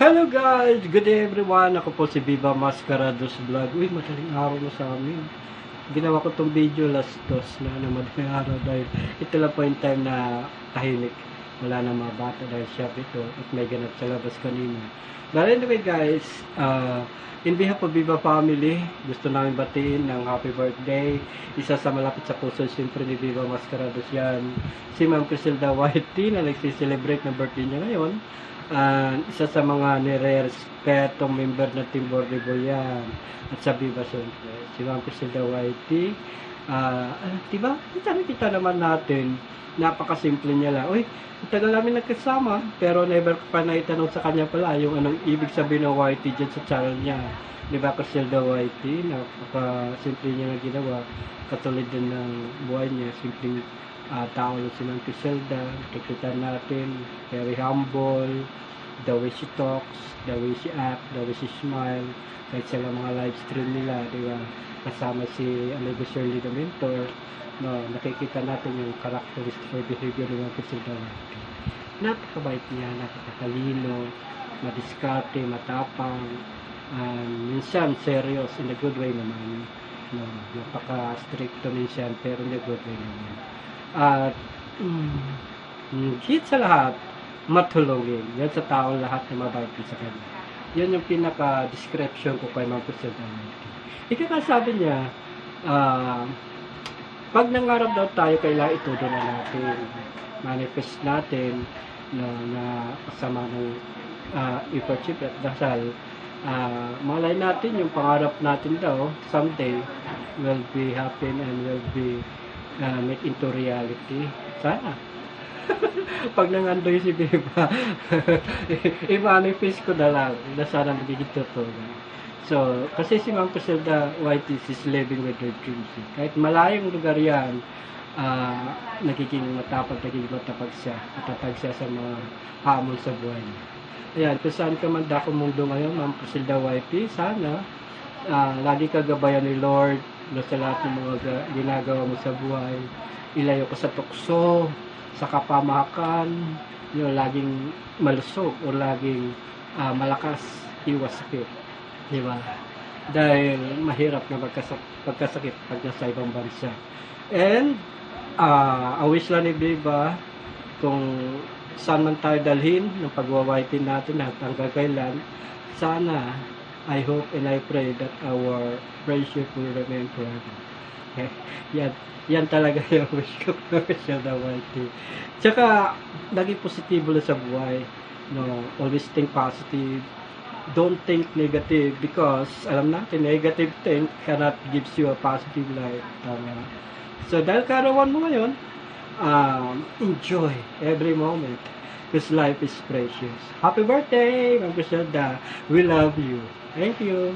Hello guys! Good day everyone! Ako po si Viva Mascarados Vlog. Uy, madaling araw na sa amin. Ginawa ko tong video last dos na madaling araw dahil ito lang po yung time na tahimik. Wala na mga bata dahil shop ito at may ganap sa labas kanina. But anyway guys, in behalf of Viva Family, gusto namin batiin ng happy birthday. Isa sa malapit sa puso siyempre ni Viva Mascarados yan. Si Ma'am Criselda Whitey na nagsiselebrate ng birthday niya ngayon. Isa sa mga nire-respetong member ng Team Volleyball yan. At sa Viva siyempre, si Ma'am Criselda Whitey. Diba? Kita naman natin, napakasimple niya lang. Uy, ang tagal namin nagkasama, pero never pa naitanong sa kanya pala yung anong ibig sabihin ng Whitey dyan sa channel niya. Diba, Criselda Whitey, napakasimple niya na ginawa. Katulad din ng buhay niya, simpleng tao lang si Ma'am Criselda. Nakikita natin, very humble, the way she talks, the way she act, the way she smile, kahit sa mga live stream nila, di ba? Kasama si Amigo Shirley the Mentor, no, nakikita natin yung characteristic or behavior ni Ma'am Criselda. Napakabait niya, napakatalino, madiskarte, matapang, minsan serious, in a good way naman. No, napaka-stricto minsan, pero in a good way naman. At hit sa lahat, matulungin. Yan sa taong lahat na mabait sa kanya. Yan yung pinaka-description ko kay Ma'am Criselda. Ikakasabi niya, pag nangarap daw tayo, kailangan itudo na natin. Manifest natin na kasama ng effort at dasal. Malay natin yung pangarap natin daw, someday, will be happen and will be make into reality. Sana. Pag nangandoy si Viva, i-manifest ko na lang na sana magiging totoo. So, kasi si Ma'am Criselda Whitey is living with her dreams. Kahit malayong lugar yan, nagiging matapag siya. Matatag siya sa mga hamon sa buhay niya. Ayan, kung saan ka man dakong mundo ngayon, Ma'am Criselda Whitey, sana lagi ka gabayan ni Lord sa lahat ng mga ginagawa mo sa buhay. Ilayo ka sa tukso, sa kapamahakan, yung laging malusog o laging malakas, iwas sakit. Di ba? Dahil mahirap na pagkasakit pag nasa ibang bansa. And, ang wish lang ni Viva, kung saan man tayo dalhin ng pagwawaitin natin at hanggang kailan, sana, I hope and I pray that our friendship will remain forever. Okay? Yan talaga yung wish ko siya na Whitey. Tsaka, naging positibo lang sa buhay. No, always think positive. Don't think negative because alam natin, negative think cannot gives you a positive life. So, dahil karawan mo ngayon, enjoy every moment because life is precious. Happy birthday, Ma'am Criselda. We love you. Thank you.